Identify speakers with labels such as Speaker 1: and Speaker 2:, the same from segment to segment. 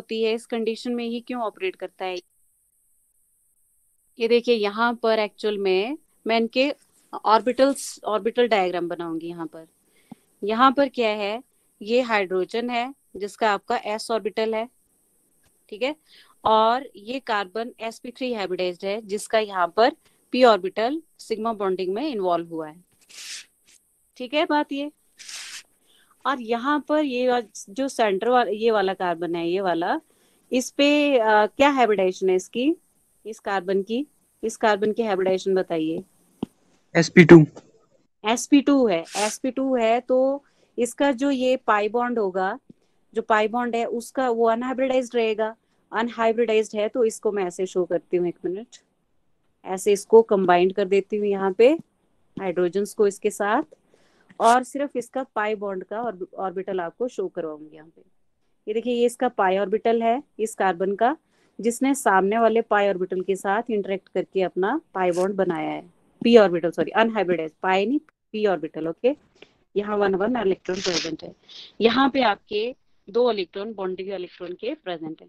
Speaker 1: होती है, इस कंडीशन में ही क्यों ऑपरेट करता है। ये देखिए यहाँ पर एक्चुअल में मैं इनके ऑर्बिटल डायग्राम बनाऊंगी यहाँ पर। यहाँ पर क्या है, ये हाइड्रोजन है जिसका आपका एस ऑर्बिटल है, ठीक है। और ये कार्बन sp3 हाइब्रिडाइज्ड है जिसका यहाँ पर p ऑर्बिटल सिग्मा बॉन्डिंग में इन्वॉल्व हुआ है, ठीक है बात ये। और यहाँ पर जो सेंटर वाला ये वाला कार्बन है, ये वाला, इस पे क्या हाइब्रिडाइजेशन है इसकी, इस कार्बन की, इस कार्बन की हाइब्रिडाइजेशन बताइए।
Speaker 2: sp2।
Speaker 1: sp2 है, sp2 है तो इसका जो ये पाई बॉन्ड होगा, जो पाई बॉन्ड है उसका वो अनहाइब्रिडाइज्ड रहेगा। अनहाइब्रिडाइज्ड है तो इसको मैं ऐसे शो करती हूँ, एक मिनट, ऐसे इसको कंबाइंड कर देती हूँ यहाँ पे हाइड्रोजन्स को इसके साथ, और सिर्फ इसका पाई बॉन्ड का ऑर्बिटल आपको शो करवाऊंगी यहाँ पे। ये देखिए ये इसका पाई ऑर्बिटल है इस कार्बन का, जिसने सामने वाले पाई ऑर्बिटल के साथ इंटरेक्ट करके अपना पाई बॉन्ड बनाया है। पी ऑर्बिटल, सॉरी अनहाइब्रिडाइज्ड, पाई नहीं, पी ऑर्बिटल, ओके। यहाँ 1 1 इलेक्ट्रॉन प्रेजेंट है, यहाँ पे आपके 2 इलेक्ट्रॉन बॉन्डिंग इलेक्ट्रॉन के प्रेजेंट है।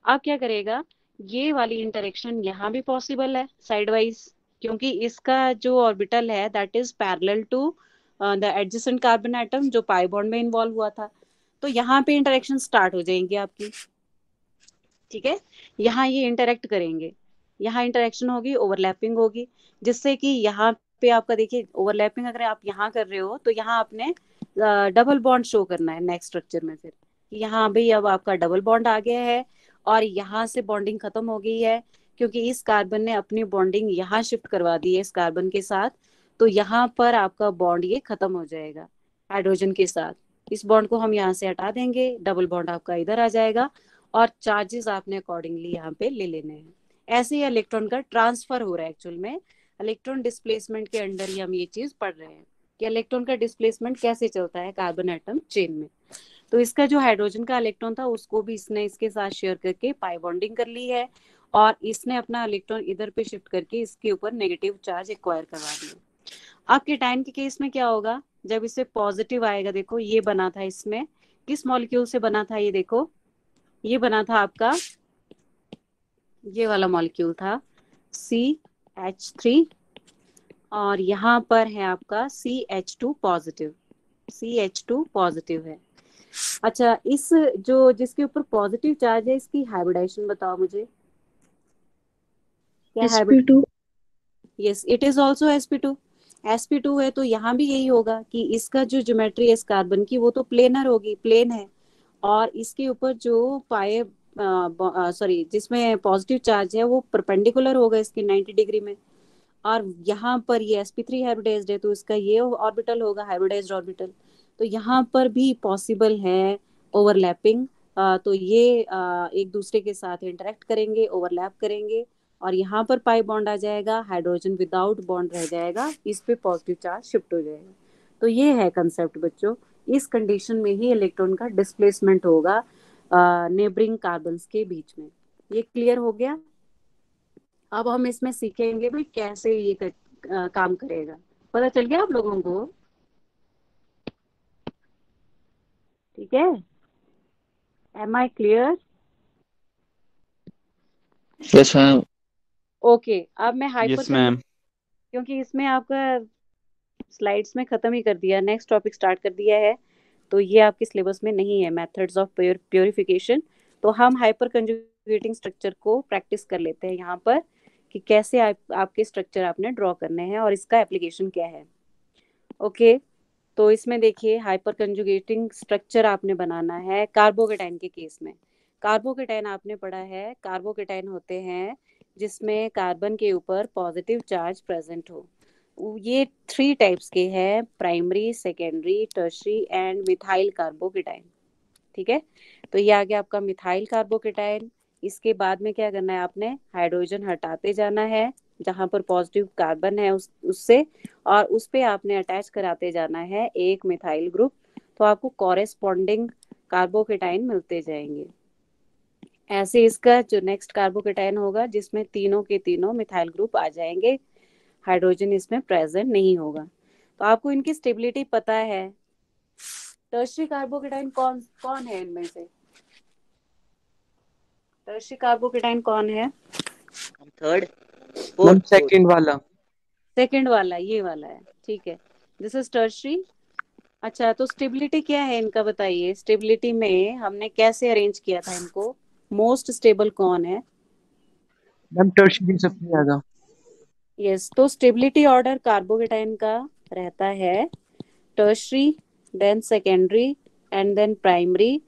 Speaker 1: अब क्या करेगा, ये वाली इंटरेक्शन यहाँ भी पॉसिबल है साइड वाइज, क्योंकि इसका जो ऑर्बिटल है that is parallel to the adjacent carbon atom जो पाई बॉन्ड में इन्वॉल्व हुआ था। तो यहाँ पे इंटरेक्शन स्टार्ट हो जाएंगी आपकी, ठीक है। यहाँ ये इंटरेक्ट करेंगे, यहाँ इंटरेक्शन होगी, ओवरलैपिंग होगी, जिससे कि यहाँ पे आपका देखिए ओवरलैपिंग अगर आप यहाँ कर रहे हो तो यहाँ आपने डबल बॉन्ड शो करना है नेक्स्ट स्ट्रक्चर में, फिर यहाँ भी अब आपका डबल बॉन्ड आ गया है और यहाँ से बॉन्डिंग खत्म हो गई है, क्योंकि इस कार्बन ने अपनी बॉन्डिंग यहाँ शिफ्ट करवा दी है इस कार्बन के साथ। तो यहाँ पर आपका बॉन्ड ये खत्म हो जाएगा हाइड्रोजन के साथ। इस बॉन्ड को हम यहाँ से हटा देंगे, डबल बॉन्ड आपका इधर आ जाएगा, और चार्जेस आपने अकॉर्डिंगली यहाँ पे ले लेने हैं। ऐसे ही इलेक्ट्रॉन का ट्रांसफर हो रहा है एक्चुअल में, इलेक्ट्रॉन डिस्प्लेसमेंट के अंडर ही हम ये चीज पढ़ रहे हैं कि इलेक्ट्रॉन का डिस्प्लेसमेंट कैसे चलता है कार्बन एटम चेन में। तो इसका जो हाइड्रोजन का इलेक्ट्रॉन था उसको भी इसने इसके साथ शेयर करके पाई बॉन्डिंग कर ली है, और इसने अपना इलेक्ट्रॉन इधर पे शिफ्ट करके इसके ऊपर नेगेटिव चार्ज एक्वायर करवा दिया। अब केटायन के केस में क्या होगा, जब इसे पॉजिटिव आएगा, देखो ये बना था इसमें, किस मॉलिक्यूल से बना था ये देखो, ये बना था आपका, ये वाला मॉलिक्यूल था CH3, और यहाँ पर है आपका CH2 पॉजिटिव, CH2 पॉजिटिव है। अच्छा, इस जो जिसके ऊपर पॉजिटिव चार्ज है इसकी हाइब्रिडाइजेशन बताओ मुझे, क्या hybrid.
Speaker 3: sp2।
Speaker 1: Yes, it is also sp2। sp2 है तो यहाँ भी यही होगा कि इसका जो ज्योमेट्री है इस कार्बन की वो तो प्लेनर होगी, प्लेन है, और इसके ऊपर जो पाए सॉरी जिसमें पॉजिटिव चार्ज है वो परपेंडिकुलर होगा इसके 90 डिग्री में। और यहाँ पर ये sp3 हाइब्रिडाइज्ड है तो इसका ये ऑर्बिटल होगा हाइब्रिडाइज्ड ऑर्बिटल। तो यहाँ पर भी पॉसिबल है ओवरलैपिंग, तो ये एक दूसरे के साथ इंटरेक्ट करेंगे, ओवरलैप करेंगे, और यहाँ पर पाई बॉन्ड आ जाएगा, हाइड्रोजन विदाउट बॉन्ड रह जाएगा, इस पे पॉजिटिव चार्ज शिफ्ट हो जाएगा। तो ये है कंसेप्ट बच्चों, इस कंडीशन में ही इलेक्ट्रॉन का डिस्प्लेसमेंट होगा नेबरिंग कार्बन्स के बीच में। ये क्लियर हो गया। अब हम इसमें सीखेंगे भाई कैसे ये काम करेगा, पता चल गया आप लोगों को, ठीक है। Am I clear?
Speaker 2: Yes ma'am.
Speaker 1: Okay, अब मैं हाइपर
Speaker 2: यस मैम।
Speaker 1: क्योंकि इसमें आपका स्लाइड्स में खत्म ही कर दिया, नेक्स्ट टॉपिक स्टार्ट कर दिया है, तो ये आपके सिलेबस में नहीं है, मेथड्स ऑफ प्योरिफिकेशन। तो हम हाइपर कंजुगेटिंग स्ट्रक्चर को प्रैक्टिस कर लेते हैं यहाँ पर, कि कैसे आपके स्ट्रक्चर आपने ड्रॉ करने हैं और इसका एप्लीकेशन क्या है। ओके, तो इसमें देखिए हाइपर कंजुगेटिंग स्ट्रक्चर आपने बनाना है कार्बोकेटाइन के केस में। कार्बोकेटाइन आपने पढ़ा है, कार्बोकेटाइन होते हैं जिसमें कार्बन के ऊपर पॉजिटिव चार्ज प्रेजेंट हो। ये 3 टाइप्स के हैं, primary, secondary, tertiary and methyl carbocation, ठीक है। तो ये आ गया आपका मिथाइल कार्बोकेटाइन। इसके बाद में क्या करना है, आपने हाइड्रोजन हटाते जाना है जहां पर पॉजिटिव कार्बन है उससे, और उस पे आपने अटैच कराते जाना है एक मिथाइल ग्रुप, तो आपको कॉरेस्पॉन्डिंग कार्बोकेटाइन मिलते जाएंगे। ऐसे इसका जो नेक्स्ट कार्बोकेटाइन होगा जिसमें तीनों के तीनों मिथाइल ग्रुप आ जाएंगे, हाइड्रोजन इसमें प्रेजेंट नहीं होगा। तो आपको इनकी स्टेबिलिटी पता है। टर्शरी कार्बोकेटाइन कौन कौन है इनमें से, टर्शियरी कार्बोकेटाइन कौन है?
Speaker 3: थर्ड,
Speaker 2: मैम
Speaker 3: फोर्थ,
Speaker 2: सेकंड वाला।
Speaker 1: सेकंड वाला, ये वाला है, ठीक है। This is tertiary. अच्छा, तो स्टेबिलिटी क्या है इनका बताइए। स्टेबिलिटी में हमने कैसे अरेंज किया था इनको? मोस्ट स्टेबल कौन है?
Speaker 2: मैम टर्शियरी सबसे ज्यादा।
Speaker 1: यस, तो स्टेबिलिटी ऑर्डर कार्बोकेटाइन का रहता है tertiary, then secondary, and then primary,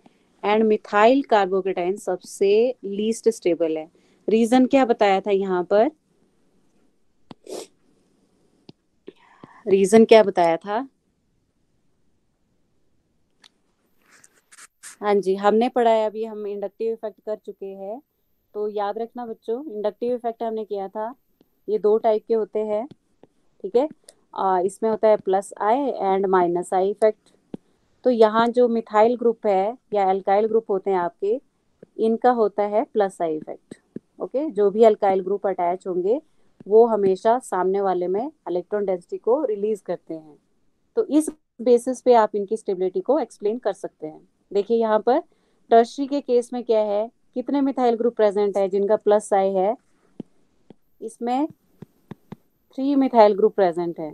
Speaker 1: and methyl carbocation सबसे लीस्ट स्टेबल है। रीजन क्या बताया था यहाँ पर? रीजन क्या बताया था? हाँ जी, हमने पढ़ा है, अभी हम इंडक्टिव इफेक्ट कर चुके हैं। तो याद रखना बच्चों, इंडक्टिव इफेक्ट हमने किया था, ये दो टाइप के होते हैं, ठीक है। इसमें होता है plus I and minus I effect. तो यहाँ जो मिथाइल ग्रुप है या एल्काइल ग्रुप होते हैं आपके, इनका होता है प्लस आई इफेक्ट। ओके, जो भी अल्काइल ग्रुप अटैच होंगे वो हमेशा सामने वाले में इलेक्ट्रॉन डेंसिटी को रिलीज करते हैं। तो इस बेसिस पे आप इनकी स्टेबिलिटी को एक्सप्लेन कर सकते हैं। देखिए यहाँ पर टर्शियरी के केस में क्या है, कितने मिथाइल ग्रुप प्रेजेंट है जिनका प्लस आई है? इसमें 3 मिथाइल ग्रुप प्रेजेंट है,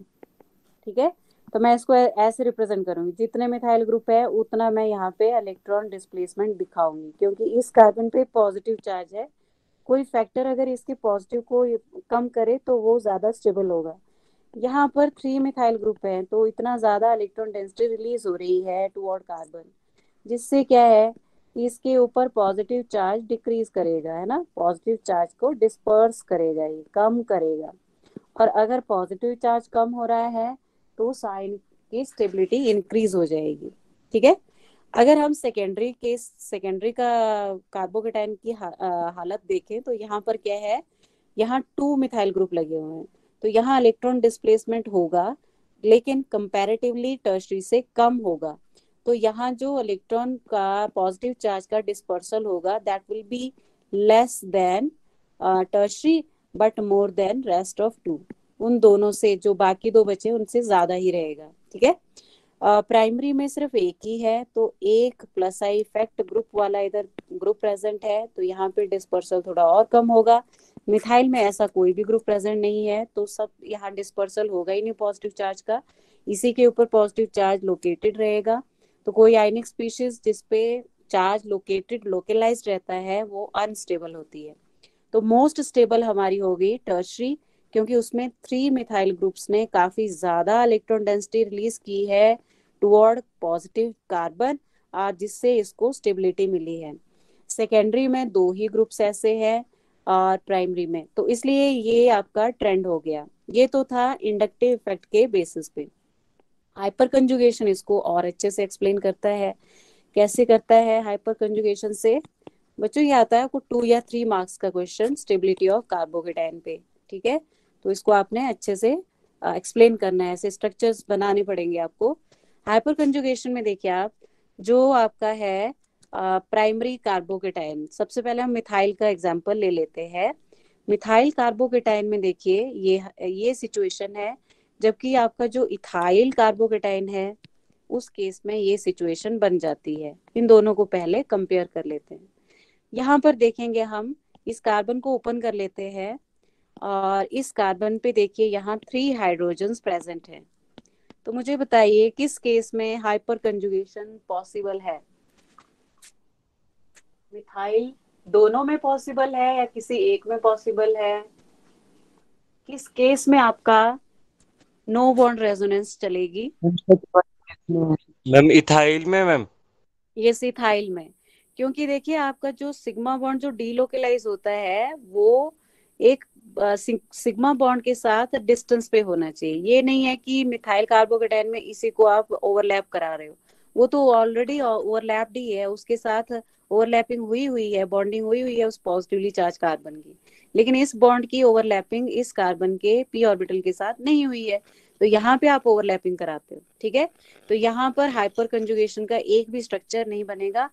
Speaker 1: ठीक है। तो मैं इसको ऐसे रिप्रेजेंट करूंगी, जितने मिथाइल ग्रुप है उतना मैं यहाँ पे इलेक्ट्रॉन डिस्प्लेसमेंट दिखाऊंगी, क्योंकि इस कार्बन पे पॉजिटिव चार्ज है। कोई फैक्टर अगर इसके पॉजिटिव को कम करे तो वो ज्यादा स्टेबल होगा। यहाँ पर 3 मिथाइल ग्रुप है, तो इतना ज्यादा इलेक्ट्रॉन डेंसिटी रिलीज हो रही है टुवर्ड कार्बन, जिससे क्या है कि इसके ऊपर पॉजिटिव चार्ज डिक्रीज करेगा, है ना, पॉजिटिव चार्ज को डिस्पर्स करेगा, ये कम करेगा। और अगर पॉजिटिव चार्ज कम हो रहा है तो साइन की स्टेबिलिटी इंक्रीज हो जाएगी, ठीक है। अगर हम सेकेंडरी का कार्बोकेटाइन की हालत देखें तो यहाँ पर क्या है, यहाँ 2 मिथाइल ग्रुप लगे हुए हैं, तो यहाँ इलेक्ट्रॉन डिस्प्लेसमेंट होगा, लेकिन कंपैरेटिवली टर्शियरी से कम होगा। तो यहाँ जो इलेक्ट्रॉन का पॉजिटिव चार्ज का डिस्पर्सल होगा that will be less than tertiary, but more than rest of 2। उन दोनों से जो बाकी दो बचे उनसे ज्यादा ही रहेगा, ठीक है। प्राइमरी में सिर्फ एक ही है, तो एक प्लस आई इफेक्ट ग्रुप वाला इधर ग्रुप प्रेजेंट है, तो यहाँ पे डिस्पर्सल थोड़ा और कम होगा। मिथाइल में ऐसा कोई भी ग्रुप प्रेजेंट नहीं है, तो सब यहाँ डिस्पर्सल होगा ही नहीं पॉजिटिव चार्ज का, इसी के ऊपर पॉजिटिव चार्ज लोकेटेड रहेगा। तो कोई आयनिक स्पीशीज जिसपे चार्ज लोकेटेड लोकलाइज्ड रहता है वो अनस्टेबल होती है। तो मोस्ट स्टेबल हमारी होगी टर्शियरी, क्योंकि उसमें 3 मिथाइल ग्रुप्स ने काफी ज्यादा इलेक्ट्रॉन डेंसिटी रिलीज की है टुवर्ड पॉजिटिव कार्बन, जिससे इसको स्टेबिलिटी मिली है। सेकेंडरी में 2 ही ग्रुप्स ऐसे हैं, और प्राइमरी में, तो इसलिए ये आपका ट्रेंड हो गया। ये तो था इंडक्टिव इफेक्ट के बेसिस पे। हाइपर कंजुगेशन इसको और अच्छे से एक्सप्लेन करता है। कैसे करता है हाइपर कंजुगेशन से? बच्चों ये आता है आपको 2 या 3 मार्क्स का क्वेश्चन स्टेबिलिटी ऑफ कार्बोकेटाइन पे, ठीक है। तो इसको आपने अच्छे से एक्सप्लेन करना है, ऐसे स्ट्रक्चर्स बनाने पड़ेंगे आपको। हाइपर कंजुगेशन में देखिए आप, जो आपका है प्राइमरी कार्बोकेटाइन, सबसे पहले हम मिथाइल का एग्जांपल ले लेते हैं। मिथाइल कार्बोकेटाइन में देखिए ये सिचुएशन है, जबकि आपका जो इथाइल कार्बोकेटाइन है उस केस में ये सिचुएशन बन जाती है। इन दोनों को पहले कंपेयर कर लेते हैं। यहाँ पर देखेंगे हम, इस कार्बन को ओपन कर लेते हैं, और इस कार्बन पे देखिए यहाँ 3 हाइड्रोजन्स प्रेजेंट हैं। तो मुझे बताइए किस केस में हाइपर कंजुगेशन पॉसिबल है? मिथाइल दोनों में पॉसिबल है या किसी एक में पॉसिबल है? किस केस में आपका नो बॉन्ड रेजोनेंस चलेगी?
Speaker 3: मैम इथाइल में मैम।
Speaker 1: ये इथाइल में, क्योंकि देखिए आपका जो सिग्मा बॉन्ड जो डीलोकलाइज होता है वो एक सिग्मा बॉन्ड के साथ डिस्टेंस पे होना चाहिए। ये नहीं है कि मिथाइल कार्बोकेटाइन में इसी को आप ओवरलैप करा रहे हो, वो तो ऑलरेडी ओवरलैप्ड ही है, उसके साथ ओवरलैपिंग हुई हुई है, बॉन्डिंग हुई हुई है उस पॉजिटिवली चार्ज कार्बन की। लेकिन इस बॉन्ड की ओवरलैपिंग इस कार्बन के पी ऑर्बिटल के साथ नहीं हुई है, तो यहाँ पे आप ओवरलैपिंग कराते हो, ठीक है। तो यहाँ पर हाइपर कंजुगेशन का एक भी स्ट्रक्चर नहीं बनेगा,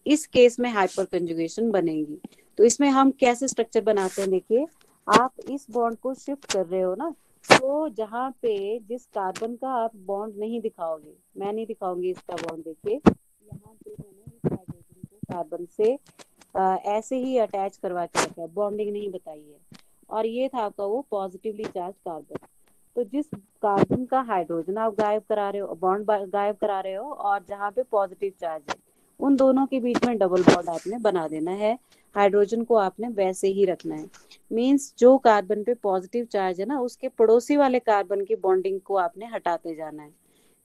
Speaker 1: इस केस में हाइपर कंजुगेशन बनेगी। तो इसमें हम कैसे स्ट्रक्चर बनाते हैं, देखिए आप इस बॉन्ड को शिफ्ट कर रहे हो ना, तो जहाँ पे जिस कार्बन का आप बॉन्ड नहीं दिखाओगे, मैं नहीं दिखाऊंगी इसका बॉन्ड, देखिए यहाँ पे मैंने इस हाइड्रोजन को कार्बन से ऐसे ही अटैच करवा के रखा है, बॉन्डिंग नहीं बताई है। और ये था आपका वो पॉजिटिवली चार्ज कार्बन। तो जिस कार्बन का हाइड्रोजन आप गायब करा रहे हो, बॉन्ड गायब करा रहे हो, और जहाँ पे पॉजिटिव चार्ज है, उन दोनों के बीच में डबल बॉन्ड आपने बना देना है। हाइड्रोजन को आपने वैसे ही रखना है। मींस जो कार्बन पे पॉजिटिव चार्ज है ना, उसके पड़ोसी वाले कार्बन की बॉन्डिंग को आपने हटाते जाना है।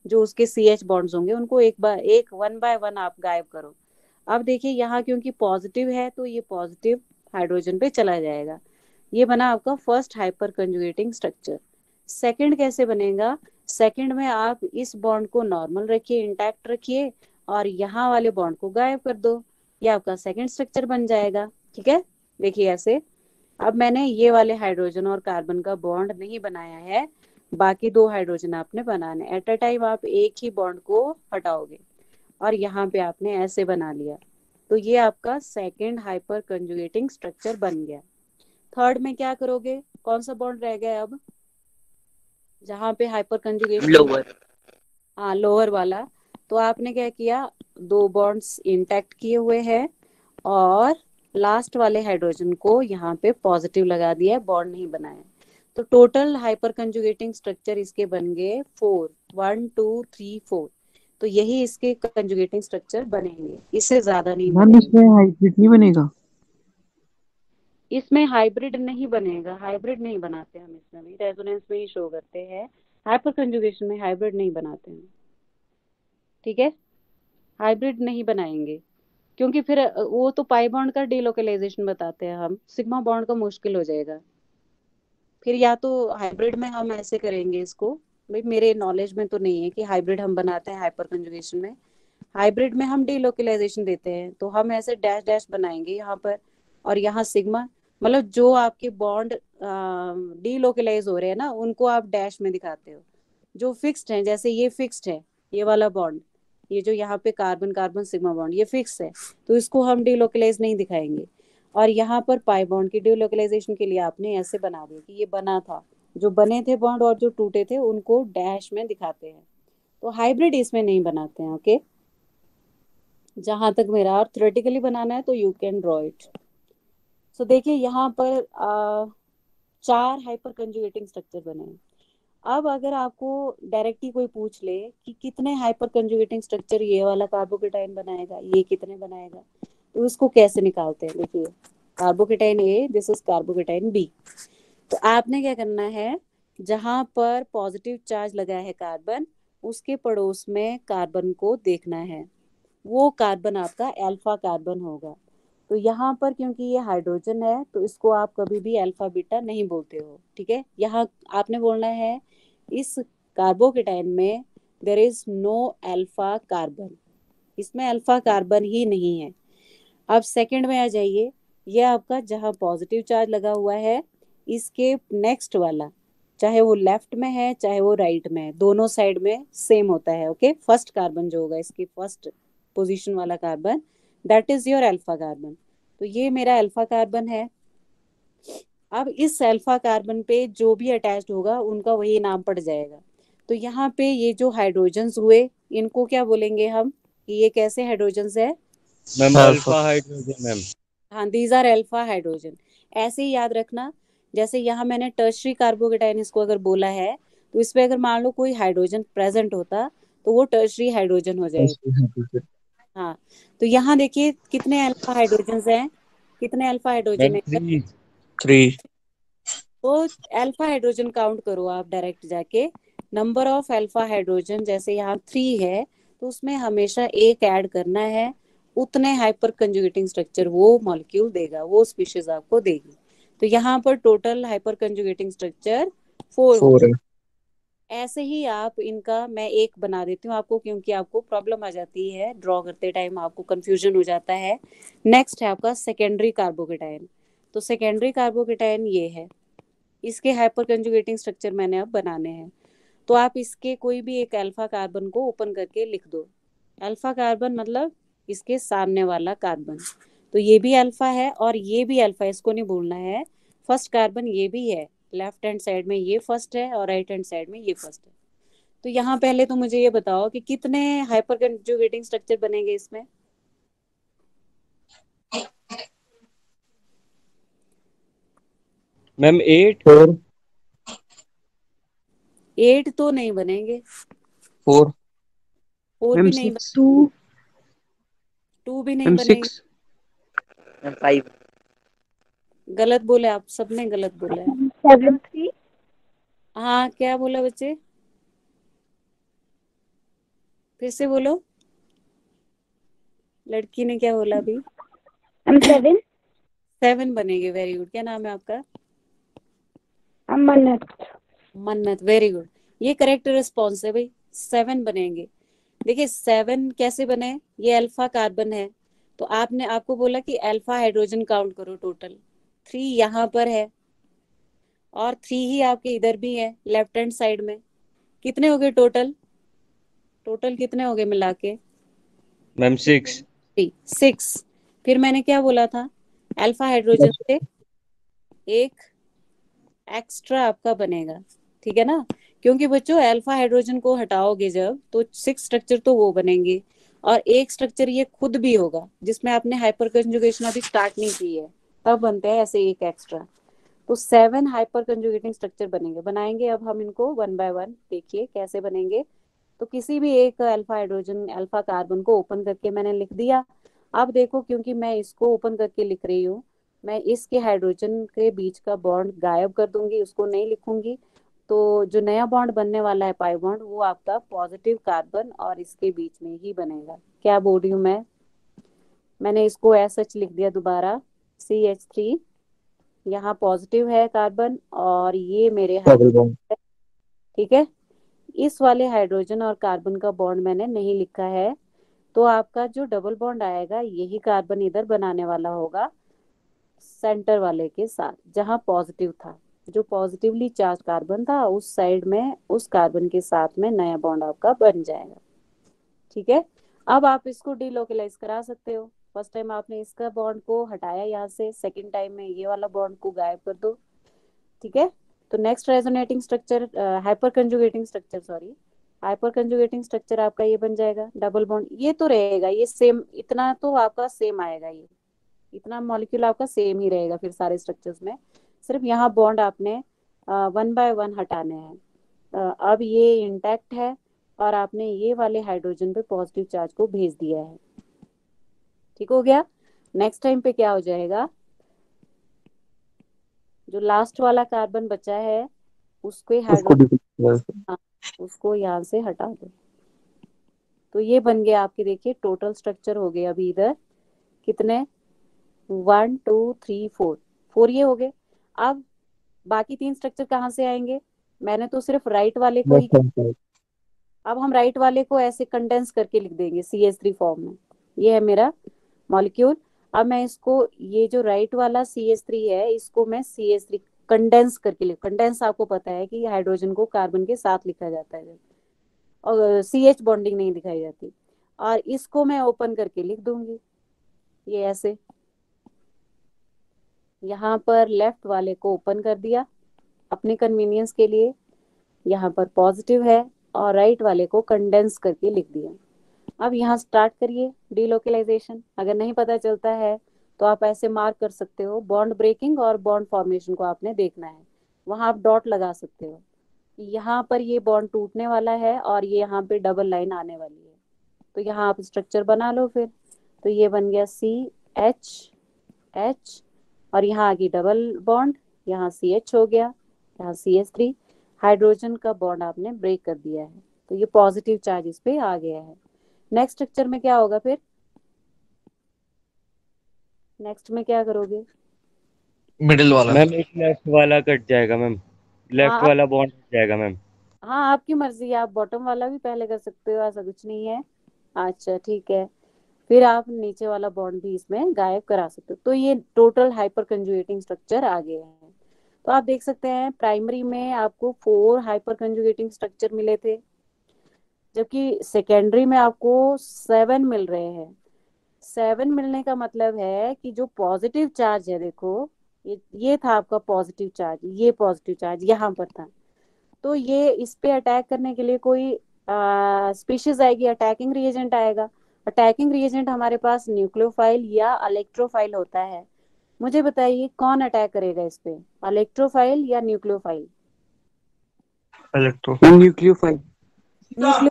Speaker 1: जो उसके CH बॉन्ड्स होंगे उनको एक वन बाय वन आप गायब करो। अब देखिए यहाँ क्योंकि पॉजिटिव है तो ये पॉजिटिव हाइड्रोजन पे चला जाएगा। ये बना आपका first hyper conjugating structure. Second कैसे बनेगा? सेकंड में आप इस बॉन्ड को नॉर्मल रखिए, इंटैक्ट रखिए, और यहाँ वाले बॉन्ड को गायब कर दो। ये आपका सेकंड स्ट्रक्चर बन जाएगा। ठीक है, देखिए ऐसे। अब मैंने ये वाले हाइड्रोजन और कार्बन का बॉन्ड नहीं बनाया है, बाकी दो हाइड्रोजन आपने बनाने। एट अ टाइम आप एक ही बॉन्ड को हटाओगे, और यहाँ पे आपने ऐसे बना लिया। तो ये आपका सेकंड हाइपर कंजुगेटिंग स्ट्रक्चर बन गया। थर्ड में क्या करोगे? कौन सा बॉन्ड रह गया अब जहाँ पे हाइपर कंजुगेशन?
Speaker 3: लोअर।
Speaker 1: हाँ, लोअर वाला। तो आपने क्या किया, दो बॉन्ड्स इंटैक्ट किए हुए हैं, और लास्ट वाले हाइड्रोजन को यहाँ पे पॉजिटिव लगा दिया है, बॉन्ड नहीं बनाया। तो टोटल हाइपर कंजुगेटिंग स्ट्रक्चर इसके बन गए 4, 1 2 3 4। तो यही इसके कंजुगेटिंग स्ट्रक्चर बनेंगे, इससे ज्यादा नहीं
Speaker 2: मैम
Speaker 1: बनेंगे।
Speaker 2: इसमें हाइब्रिड नहीं बनेगा?
Speaker 1: इसमें हाइब्रिड नहीं बनेगा, हाइब्रिड नहीं बनाते हम इसमें भी, रेजोनेंस में ही शो करते हैं। हाइपर कंजुगेशन में हाइब्रिड नहीं बनाते हैं। ठीक है, हाइब्रिड नहीं बनाएंगे, क्योंकि फिर वो तो पाई बॉन्ड का डीलोकलाइजेशन बताते हैं हम, सिग्मा बॉन्ड का मुश्किल हो जाएगा। फिर या तो हाइब्रिड में हम ऐसे करेंगे इसको, भाई मेरे नॉलेज में तो नहीं है कि हाइब्रिड हम बनाते हैं हाइपर कंजुगेशन में। हाइब्रिड में हम डीलोकलाइजेशन देते हैं, तो हम ऐसे डैश डैश बनाएंगे यहाँ पर, और यहाँ सिग्मा, मतलब जो आपके बॉन्ड डीलोकलाइज हो रहे हैं ना, उनको आप डैश में दिखाते हो। जो फिक्स्ड है, जैसे ये फिक्स्ड है, ये वाला बॉन्ड, ये जो यहाँ पे कार्बन कार्बन सिग्मा बॉन्ड ये फिक्स है, तो इसको हम डीलोकलाइज नहीं दिखाएंगे। और यहाँ पर पाई बॉन्ड की डीलोकलाइजेशन के लिए आपने ऐसे बना दिया कि ये बना था, जो बने थे बॉन्ड और जो टूटे थे उनको डैश में दिखाते हैं। तो हाइब्रिड इसमें नहीं बनाते हैं। ओके, जहां तक मेरा, और थ्योरेटिकली बनाना है तो यू कैन ड्रॉ इट। सो देखिए यहाँ पर 4 हाइपर कंजुगेटिंग स्ट्रक्चर बने हैं। अब अगर आपको डायरेक्टली कोई पूछ ले कि कितने हाइपर कंजुगेटिंग स्ट्रक्चर ये वाला कार्बोकेटाइन बनाएगा, ये कितने बनाएगा, तो उसको कैसे निकालते हैं? देखिए, carbocation A, this is carbocation B। तो आपने क्या करना है, जहां पर पॉजिटिव चार्ज लगा है कार्बन, उसके पड़ोस में कार्बन को देखना है। वो कार्बन आपका अल्फा कार्बन होगा। तो यहाँ पर क्योंकि ये हाइड्रोजन है, तो इसको आप कभी भी अल्फा बीटा नहीं बोलते हो। ठीक है, यहाँ आपने बोलना है इस कार्बोकेटाइन में there is no alpha carbon, इसमें अल्फा कार्बन ही नहीं है। अब सेकंड में आ जाइए, ये आपका जहाँ पॉजिटिव चार्ज लगा हुआ है, इसके नेक्स्ट वाला, चाहे वो लेफ्ट में है चाहे वो राइट में है, दोनों साइड में सेम होता है। ओके, फर्स्ट कार्बन जो होगा, इसकी फर्स्ट पोजीशन वाला carbon, that is your alpha carbon. तो ये मेरा अल्फा कार्बन है। अब इस अल्फा कार्बन पे जो भी अटैच्ड होगा उनका वही नाम पड़ जाएगा। तो यहाँ पे ये जो हाइड्रोजन्स हुए, इनको क्या बोलेंगे हम, कि ये कैसे हाइड्रोजन्स है?
Speaker 3: Ma'am
Speaker 2: alpha.
Speaker 3: Alpha hydrogen ma'am.
Speaker 1: हाँ, दीज आर अल्फा हाइड्रोजन। ऐसे ही याद रखना, जैसे यहाँ मैंने टर्शरी कार्बोकेटाइन इसको अगर बोला है, तो इसमें अगर मान लो कोई हाइड्रोजन प्रेजेंट होता तो वो टर्शरी हाइड्रोजन हो जाएगा। हाँ, तो यहाँ देखिए कितने अल्फा हाइड्रोजन हैं, कितने अल्फा हाइड्रोजन
Speaker 3: मैम
Speaker 1: है?
Speaker 3: 3। 3।
Speaker 1: तो अल्फा हाइड्रोजन काउंट करो आप डायरेक्ट जाके, नंबर ऑफ अल्फा हाइड्रोजन, जैसे यहाँ 3 है, तो उसमें हमेशा एक ऐड करना है, उतने हाइपर कंजुगेटिंग स्ट्रक्चर वो मॉलिक्यूल देगा, वो स्पीशीज आपको देगी। तो यहाँ पर टोटल हाइपर कंजुगेटिंग स्ट्रक्चर 4 हो
Speaker 2: 4
Speaker 1: गए।
Speaker 2: है।
Speaker 1: ऐसे ही आप इनका, मैं एक बना देती हूँ आपको, क्योंकि आपको प्रॉब्लम आ जाती है ड्रॉ करते टाइम, आपको कंफ्यूजन हो जाता है। नेक्स्ट है आपका सेकेंडरी कार्बोकेटाइन। तो सेकेंडरी कार्बोकेटाइन ये है, इसके हाइपर कंजुगेटिंग स्ट्रक्चर मैंने अब बनाने हैं। तो आप इसके कोई भी एक अल्फा कार्बन को ओपन करके लिख दो। अल्फा कार्बन मतलब इसके सामने वाला कार्बन। तो ये भी अल्फा है और ये भी अल्फा, इसको नहीं भूलना है। फर्स्ट कार्बन ये भी है, लेफ्ट हैंड साइड में ये फर्स्ट है और राइट हैंड साइड में ये फर्स्ट है। तो यहाँ पहले तो मुझे ये बताओ कि कितने हाइपर कंजुगेटिंग स्ट्रक्चर बनेंगे इसमें?
Speaker 3: मैम 8
Speaker 2: 4
Speaker 1: 8 तो नहीं बनेंगे,
Speaker 3: 4
Speaker 1: 4
Speaker 2: मैम
Speaker 1: भी नहीं,
Speaker 2: 6
Speaker 4: 2
Speaker 1: 2 भी नहीं
Speaker 2: मैम
Speaker 1: बनेंगे।
Speaker 2: 6
Speaker 3: मैम 5
Speaker 1: गलत बोले आप, सबने गलत बोला है।
Speaker 4: 7 3
Speaker 1: हाँ, क्या बोला बच्चे, फिर से बोलो, लड़की ने क्या बोला अभी?
Speaker 4: 7
Speaker 1: 7 बनेंगे, वेरी गुड। क्या नाम है आपका?
Speaker 4: मन्नत
Speaker 1: मन्नत, वेरी गुड। ये करेक्ट रिस्पॉन्स है भाई, 7 बनेंगे। देखिए 7 कैसे बने, ये अल्फा कार्बन है, तो आपने आपको बोला कि अल्फा हाइड्रोजन काउंट करो, टोटल 3 यहाँ पर है और 3 ही आपके इधर भी है लेफ्ट हैंड साइड में। कितने हो गए टोटल, टोटल कितने हो गए मिला के?
Speaker 3: मैम 6
Speaker 1: 6। फिर मैंने क्या बोला था, अल्फा हाइड्रोजन से एक एक्स्ट्रा आपका बनेगा, ठीक है ना, क्योंकि बच्चों अल्फा हाइड्रोजन को हटाओगे जब तो 6 स्ट्रक्चर तो वो बनेंगे और एक स्ट्रक्चर ये खुद भी होगा जिसमें आपने हाइपर कंजुगेशन अभी स्टार्ट नहीं की है, तब बनते हैं ऐसे एक एक्स्ट्रा। तो 7 हाइपर कंजुगेटिंग स्ट्रक्चर बनेंगे, बनाएंगे अब हम इनको वन बाय वन, देखिए कैसे बनेंगे। तो किसी भी एक अल्फा हाइड्रोजन अल्फा कार्बन को ओपन करके मैंने लिख दिया। अब देखो, क्योंकि मैं इसको ओपन करके लिख रही हूँ, मैं इसके हाइड्रोजन के बीच का बॉन्ड गायब कर दूंगी, उसको नहीं लिखूंगी। तो जो नया बॉन्ड बनने वाला है पाई बॉन्ड, वो आपका पॉजिटिव कार्बन और इसके बीच में ही बनेगा। क्या बोल रही हूँ मैं, मैंने इसको एस सच लिख दिया दोबारा, CH3। यहाँ पॉजिटिव है कार्बन और ये मेरे
Speaker 2: डबल
Speaker 1: हाइड्रोजन
Speaker 2: बॉन्ड
Speaker 1: है, ठीक है। इस वाले हाइड्रोजन और कार्बन का बॉन्ड मैंने नहीं लिखा है, तो आपका जो डबल बॉन्ड आएगा यही कार्बन इधर बनाने वाला होगा सेंटर वाले के साथ, जहां पॉजिटिव था। जो पॉजिटिवली चार्ज कार्बन था उस साइड में उस कार्बन के साथ में नया बॉन्ड आपका बन जाएगा, ठीक है। अब आप इसको डीलोकलाइज करा सकते हो। फर्स्ट टाइम आपने इसका बॉन्ड को हटाया यहाँ से, सेकंड टाइम में ये वाला बॉन्ड को गायब कर दो, ठीक है। तो next resonating structure, hyper conjugating structure, sorry, hyper conjugating structure आपका ये बन जाएगा डबल बॉन्ड। ये तो रहेगा, ये सेम, इतना तो आपका सेम आएगा, ये इतना मॉलिक्यूल आपका सेम ही रहेगा फिर सारे स्ट्रक्चर्स में। सिर्फ यहाँ बॉन्ड आपने वन बाय वन हटाने हैं। अब ये इंटैक्ट है और आपने ये वाले हाइड्रोजन पे पॉजिटिव चार्ज को भेज दिया है, ठीक हो गया। नेक्स्ट टाइम पे क्या हो जाएगा, जो लास्ट वाला कार्बन बचा है उसके
Speaker 2: उसको
Speaker 1: हाइड्रोजन,
Speaker 2: डिफिकल्ट
Speaker 1: हाँ, उसको यहाँ से हटा दो। तो ये बन गया आपके, देखिए टोटल स्ट्रक्चर हो गए अभी इधर कितने, 1 2 3 4, 4 ये हो गए। अब बाकी 3 स्ट्रक्चर कहाँ से आएंगे, मैंने तो सिर्फ राइट वाले को ही,
Speaker 2: लेफ्ट हैंड साइड
Speaker 1: अब हम राइट वाले को ऐसे कंडेंस करके लिख देंगे CH3 फॉर्म में। ये है मेरा मॉलिक्यूल। अब मैं इसको, ये जो राइट वाला CH3 है इसको मैं CH3 कंडेंस करके लिख, कंडेंस आपको पता है कि हाइड्रोजन को कार्बन के साथ लिखा जाता है और CH बॉन्डिंग नहीं दिखाई जाती। और इसको मैं ओपन करके लिख दूंगी ये ऐसे, यहाँ पर लेफ्ट वाले को ओपन कर दिया अपने कन्वीनियंस के लिए, यहाँ पर पॉजिटिव है, और राइट वाले को कंडेंस करके लिख दिया। अब यहाँ स्टार्ट करिए डीलोकलाइजेशन। अगर नहीं पता चलता है तो आप ऐसे मार्क कर सकते हो, बॉन्ड ब्रेकिंग और बॉन्ड फॉर्मेशन को आपने देखना है, वहां आप डॉट लगा सकते हो। यहाँ पर ये बॉन्ड टूटने वाला है और ये यहाँ पे डबल लाइन आने वाली है, तो यहाँ आप स्ट्रक्चर बना लो फिर। तो ये बन गया CH, और यहाँ आ गई डबल बॉन्ड, यहाँ CH हो गया, यहाँ CH3, हाइड्रोजन का बॉन्ड आपने ब्रेक कर दिया है, तो ये पॉजिटिव चार्ज इस पे आ गया है। नेक्स्ट स्ट्रक्चर में क्या होगा फिर, नेक्स्ट में क्या करोगे?
Speaker 2: मिडिल वाला
Speaker 3: मैम एक लेफ्ट वाला कट जाएगा मैम, लेफ्ट
Speaker 1: हाँ
Speaker 3: वाला बॉन्ड कट जाएगा मैम।
Speaker 1: हाँ, आपकी मर्जी है, आप बॉटम वाला भी पहले कर सकते हो, ऐसा कुछ नहीं है। अच्छा ठीक है, फिर आप नीचे वाला बॉन्ड भी इसमें गायब करा सकते हो। तो ये टोटल हाइपर कंजुगेटिंग स्ट्रक्चर आ गए हैं। तो आप देख सकते हैं प्राइमरी में आपको 4 हाइपर कंजुगेटिंग स्ट्रक्चर मिले थे, जबकि सेकेंडरी में आपको 7 मिल रहे हैं। 7 मिलने का मतलब है कि जो पॉजिटिव चार्ज है, देखो ये था आपका पॉजिटिव चार्ज, ये पॉजिटिव चार्ज यहाँ पर था, तो ये इस पे अटैक करने के लिए कोई स्पीशीज आएगी, अटैकिंग रिएजेंट आएगा। अटैकिंग रिएजेंट हमारे पास न्यूक्लियोफाइल या इलेक्ट्रोफाइल होता है। मुझे बताइए कौन अटैक करेगा इस पे, इलेक्ट्रोफाइल या nucleophile?
Speaker 2: Electro
Speaker 5: nucleophile.
Speaker 1: Nucleo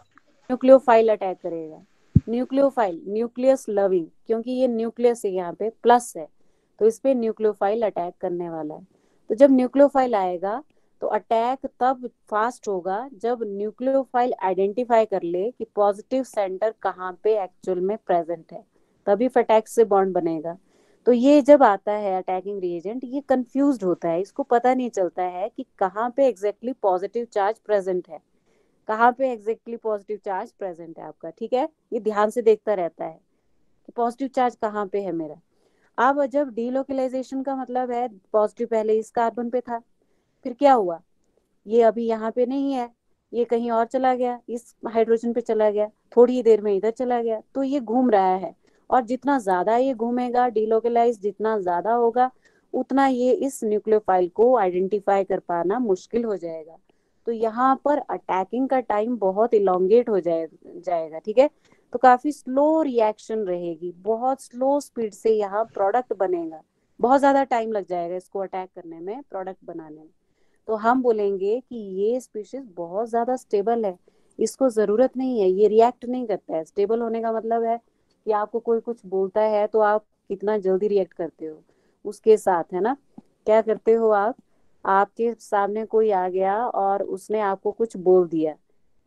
Speaker 1: nucleophile attack करेगा। न्यूक्लियोफाइल न्यूक्लियस लविंग, क्योंकि ये न्यूक्लियस है यहाँ पे प्लस है, तो इस पे न्यूक्लियोफाइल अटैक करने वाला है। तो जब न्यूक्लियोफाइल आएगा तो अटैक तब फास्ट होगा जब न्यूक्लियोफाइल आइडेंटिफाई कर ले कि पॉजिटिव सेंटर कहाँ पे एक्चुअल में प्रेजेंट है, तभी फटैक से बॉन्ड बनेगा। तो ये जब आता है अटैकिंग रिएजेंट, ये कंफ्यूज्ड होता है, इसको पता नहीं चलता है कि कहाँ पे एग्जैक्टली पॉजिटिव चार्ज प्रेजेंट है, कहाँ पे एग्जैक्टली पॉजिटिव चार्ज प्रेजेंट है आपका। ठीक है, ये ध्यान से देखता रहता है कि पॉजिटिव चार्ज कहाँ पे है मेरा। अब जब डीलोकलाइजेशन का मतलब है पॉजिटिव पहले इस कार्बन पे था, फिर क्या हुआ, ये अभी यहाँ पे नहीं है, ये कहीं और चला गया, इस हाइड्रोजन पे चला गया, थोड़ी ही देर में इधर चला गया, तो ये घूम रहा है। और जितना ज्यादा ये घूमेगा, डीलोकलाइज जितना ज्यादा होगा, उतना ये इस न्यूक्लियोफाइल को आइडेंटिफाई कर पाना मुश्किल हो जाएगा। तो यहाँ पर अटैकिंग का टाइम बहुत इलोंगेट हो जाएगा। ठीक है, तो काफी स्लो रिएक्शन रहेगी, बहुत स्लो स्पीड से यहाँ प्रोडक्ट बनेगा, बहुत ज्यादा टाइम लग जाएगा इसको अटैक करने में, प्रोडक्ट बनाने में। तो हम बोलेंगे कि ये स्पीशीज बहुत ज्यादा स्टेबल है, इसको जरूरत नहीं है, ये रिएक्ट नहीं करता है। स्टेबल होने का मतलब है कि आपको कोई कुछ बोलता है तो आप कितना जल्दी रिएक्ट करते हो उसके साथ, है ना। क्या करते हो आप, आपके सामने कोई आ गया और उसने आपको कुछ बोल दिया,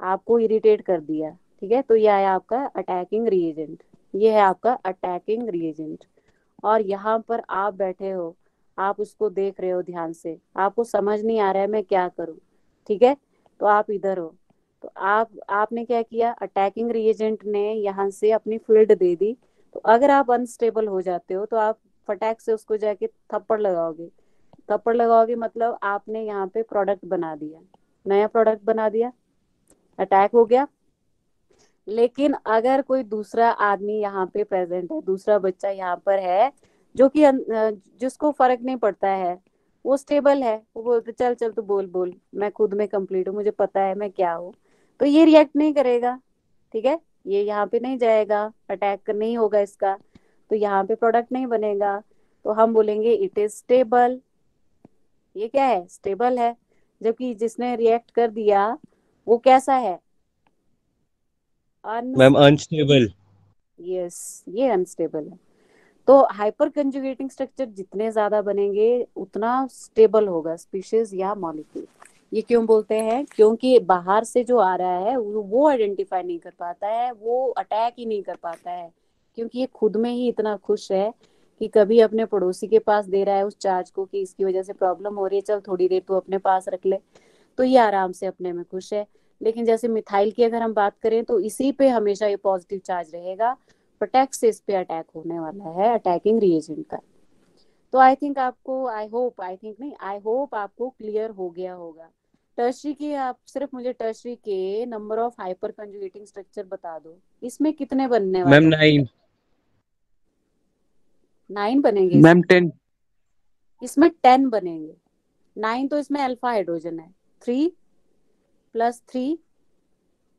Speaker 1: आपको इरिटेट कर दिया, ठीक है, तो यह है आपका अटैकिंग रिएजेंट, ये है आपका अटैकिंग रिएजेंट। और यहाँ पर आप बैठे हो, आप उसको देख रहे हो ध्यान से, आपको समझ नहीं आ रहा है मैं क्या करूं, ठीक है, तो आप इधर हो। तो आपने क्या किया, अटैकिंग रिएजेंट ने यहाँ से अपनी फील्ड दे दी। तो अगर आप अनस्टेबल हो जाते हो तो आप फटाक से उसको जाके थप्पड़ लगाओगे। थप्पड़ लगाओगे मतलब आपने यहाँ पे प्रोडक्ट बना दिया, नया प्रोडक्ट बना दिया, अटैक हो गया। लेकिन अगर कोई दूसरा आदमी यहाँ पे प्रेजेंट है, दूसरा बच्चा यहाँ पर है जो कि जिसको फर्क नहीं पड़ता है, वो स्टेबल है, वो बोलते चल चल तू बोल बोल, मैं खुद में कंप्लीट हूँ, मुझे पता है मैं क्या हूँ, तो ये रिएक्ट नहीं करेगा। ठीक है, ये यहाँ पे नहीं जाएगा, अटैक नहीं होगा इसका, तो यहाँ पे प्रोडक्ट नहीं बनेगा। तो हम बोलेंगे इट इज स्टेबल, ये क्या है, स्टेबल है। जबकि जिसने रिएक्ट कर दिया वो कैसा है,
Speaker 3: मैम
Speaker 1: अनस्टेबल।
Speaker 3: अनस्टेबल।
Speaker 1: यस, ये अनस्टेबल है। तो हाइपर कंजुगेटिंग स्ट्रक्चर जितने ज्यादा बनेंगे उतना स्टेबल होगा स्पीशीज या मॉलिक्यूल। ये क्यों बोलते हैं, क्योंकि बाहर से जो आ रहा है वो आइडेंटिफाई नहीं कर पाता है, वो अटैक ही नहीं कर पाता है, क्योंकि ये खुद में ही इतना खुश है कि कभी अपने पड़ोसी के पास दे रहा है उस चार्ज को कि इसकी वजह से प्रॉब्लम हो रही है, चल थोड़ी देर तू अपने पास रख ले, तो ये आराम से अपने में खुश है। लेकिन जैसे मिथाइल की अगर हम बात करें तो इसी पे हमेशा ये पॉजिटिव चार्ज रहेगा, प्रोटेक्ट से इस पे अटैक होने वाला है अटैकिंग रिएजेंट का। तो आई थिंक आपको, आई थिंक नहीं, आई होप आपको क्लियर हो गया होगा। टर्शरी की आप सिर्फ मुझे टर्शरी के number of hyper conjugating structure बता दो, इसमें कितने बनने
Speaker 3: मैम
Speaker 1: वाले हैं?
Speaker 3: 9।
Speaker 1: 9 बनेंगे
Speaker 5: मैम 10।
Speaker 1: इसमें 10 बनेंगे। 9 तो इसमें अल्फा हाइड्रोजन है, 3 + 3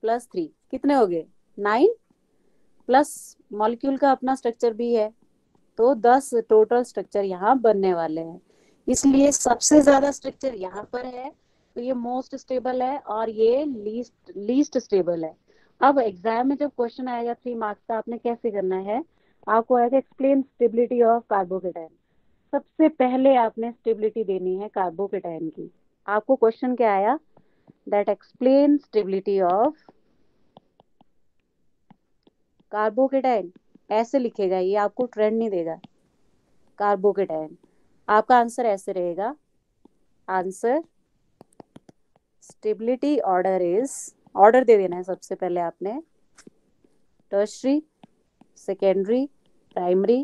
Speaker 1: + 3 कितने हो गए, 9, प्लस मॉलिक्यूल का अपना स्ट्रक्चर भी है, तो 10 टोटल स्ट्रक्चर यहाँ बनने वाले हैं। इसलिए सबसे ज्यादा स्ट्रक्चर यहाँ पर है, तो ये मोस्ट स्टेबल है और ये लीस्ट लीस्ट स्टेबल है। अब एग्जाम में जब क्वेश्चन आएगा 3 मार्क्स का, आपने कैसे करना है, आपको आएगा एक्सप्लेन स्टेबिलिटी ऑफ कार्बोकेटाइन। सबसे पहले आपने स्टेबिलिटी देनी है कार्बोकेटाइन की। आपको क्वेश्चन क्या आया, that explain stability of carbocation, ऐसे लिखेगा ये, आपको ट्रेंड नहीं देगा, कार्बोकेटाइन। आपका आंसर ऐसे रहेगा, answer stability order is, order दे देना है सबसे पहले आपने, tertiary, secondary, primary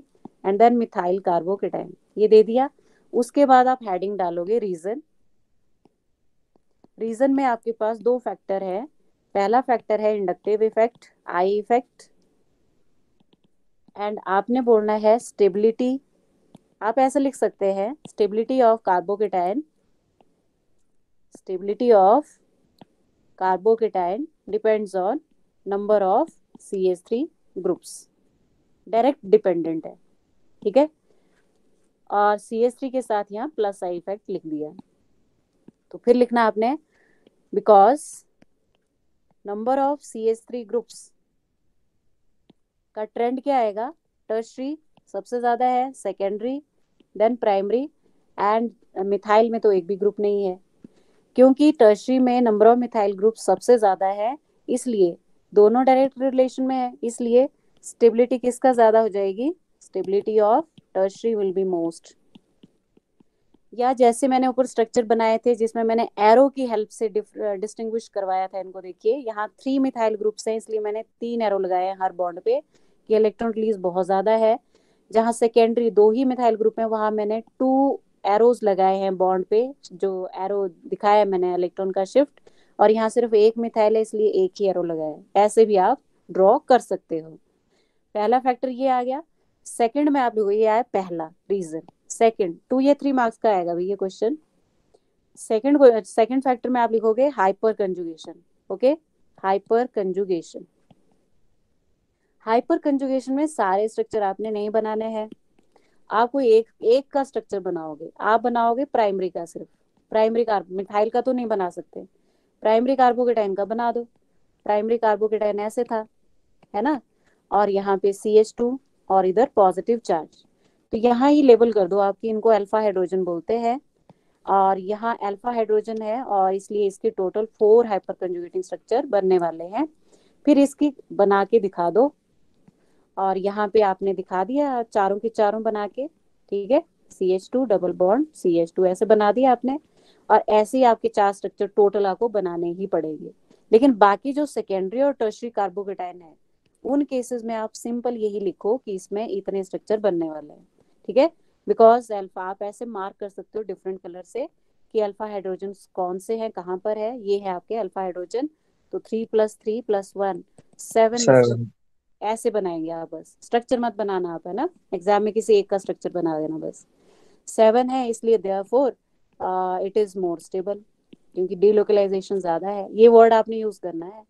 Speaker 1: and then methyl carbocation, ये दे दिया। उसके बाद आप हेडिंग डालोगे रीजन। रीजन में आपके पास 2 फैक्टर है, पहला फैक्टर है inductive effect, I effect, and आपने बोलना है स्टेबिलिटी। आप ऐसे लिख सकते हैं, stability of carbocation, stability of carbocation depends on number of CH3 groups, direct dependent है, ठीक है। और CH3 के साथ यहाँ प्लस आई इफेक्ट लिख दिया। तो फिर लिखना आपने because number of CH3 groups का ट्रेंड क्या आएगा, टर्शरी सबसे ज्यादा है, secondary, then primary, and methyl में तो एक भी ग्रुप नहीं है। क्योंकि टर्शरी में नंबर ऑफ मिथाइल ग्रुप सबसे ज्यादा है, इसलिए दोनों डायरेक्ट रिलेशन में है, इसलिए स्टेबिलिटी किसका ज्यादा हो जाएगी, stability of tertiary will be most. या जैसे मैंने ऊपर स्ट्रक्चर बनाए थे जिसमें मैंने एरो की हेल्प से डिस्टिंग्विश करवाया था इनको, देखिए यहाँ 3 मिथाइल ग्रुप्स हैं, इसलिए मैंने 3 एरो लगाए हैं हर बॉन्ड पे कि इलेक्ट्रॉन रिलीज बहुत ज्यादा है। जहाँ सेकेंडरी 2 ही मिथाइल ग्रुप है, वहां मैंने 2 एरोज लगाए हैं बॉन्ड पे, जो एरो दिखाया है मैंने इलेक्ट्रॉन का शिफ्ट, और यहाँ सिर्फ एक मिथाइल है इसलिए एक ही एरो लगाया है। ऐसे भी आप ड्रॉ कर सकते हो। पहला फैक्टर ये आ गया। सेकंड में आप लोगों ये आया पहला रीजन, सेकंड 2 या 3 मार्क्स का आएगा भैया क्वेश्चन। सेकंड फैक्टर में आप लिखोगे hyper conjugation. Okay, hyper conjugation. Hyper conjugation में सारे स्ट्रक्चर आपने नहीं बनाने हैं, आपको एक एक का स्ट्रक्चर बनाओगे। आप बनाओगे प्राइमरी का, सिर्फ प्राइमरी कार्बो, मिथाइल का तो नहीं बना सकते। प्राइमरी कार्बोकेटाइन का बना दो। प्राइमरी कार्बोकेटाइन ऐसे था, है ना, और यहाँ पे CH2 और इधर पॉजिटिव चार्ज, तो यहाँ ही लेबल कर दो आपकी, इनको अल्फा हाइड्रोजन बोलते हैं, और यहाँ अल्फा हाइड्रोजन है और इसलिए इसके टोटल 4 हाइपर कंजुगेटिंग स्ट्रक्चर बनने वाले हैं। फिर इसकी बना के दिखा दो, और यहाँ पे आपने दिखा दिया चारों के चारों बना के, ठीक है, CH2 डबल बॉन्ड CH2 ऐसे बना दिया आपने, और ऐसे ही आपके 4 स्ट्रक्चर टोटल आपको बनाने ही पड़ेंगे। लेकिन बाकी जो सेकेंडरी और टर्शरी कार्बोकेटाइन है उन केसेस में आप सिंपल यही लिखो कि इसमें इतने स्ट्रक्चर बनने वाले हैं, ठीक है। बिकॉज अल्फा आप ऐसे मार्क कर सकते हो डिफरेंट कलर से कि अल्फा हाइड्रोजन कौन से हैं, कहाँ पर है, ये है आपके अल्फा हाइड्रोजन। तो 3+3+1 7
Speaker 2: 7।
Speaker 1: ऐसे बनाएंगे आप, बस स्ट्रक्चर मत बनाना आप, है ना, एग्जाम में किसी एक का स्ट्रक्चर बना देना बस। 7 है इसलिए therefore it is more stable, क्योंकि डीलोकलाइजेशन ज्यादा है, ये वर्ड आपने यूज करना है,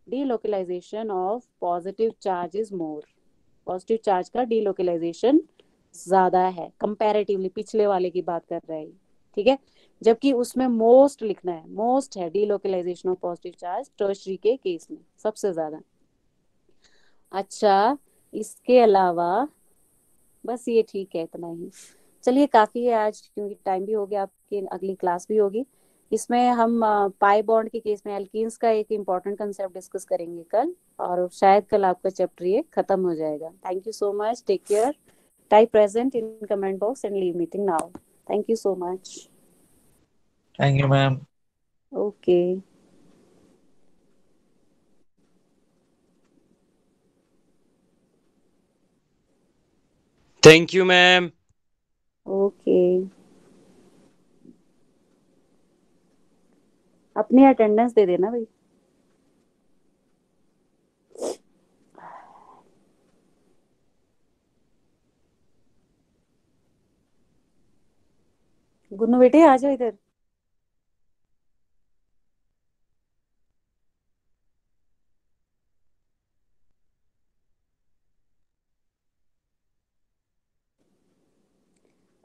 Speaker 1: delocalisation of positive charge is more. Positive charge का डीलोकलाइजेशन ज्यादा है कंपैरेटिवली, पिछले वाले की बात कर रहे हैं, ठीक है। जबकि उसमें मोस्ट लिखना है, मोस्ट है delocalisation of positive charge tertiary के केस में सबसे ज्यादा। अच्छा, इसके अलावा बस ये ठीक है, इतना ही चलिए काफी है आज, क्योंकि टाइम भी हो गया, आपकी अगली क्लास भी होगी। इसमें हम पाई बॉन्ड के केस में एल्कीन्स का एक इम्पॉर्टेंट कंसेप्ट डिस्कस करेंगे कल, और शायद कल आपका चैप्टर ये खत्म हो जाएगा। Thank you so much, take care, type present in comment box and leave meeting now. Thank you so much.
Speaker 2: Thank you ma'am.
Speaker 1: Okay.
Speaker 3: Thank you, ma'am.
Speaker 1: Okay, अपनी अटेंडेंस दे देना भाई। गुन्नू बेटे आ जाओ इधर।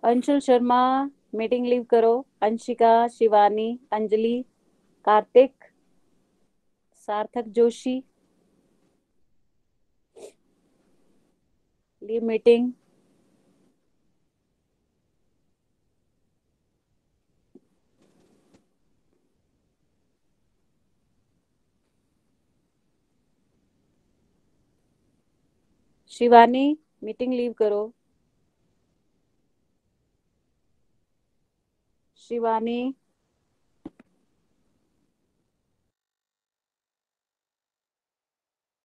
Speaker 1: अंशुल शर्मा मीटिंग लीव करो। अंशिका, शिवानी, अंजलि, कार्तिक, सार्थक Joshi leave meeting. Shivani meeting leave करो। शिवानी।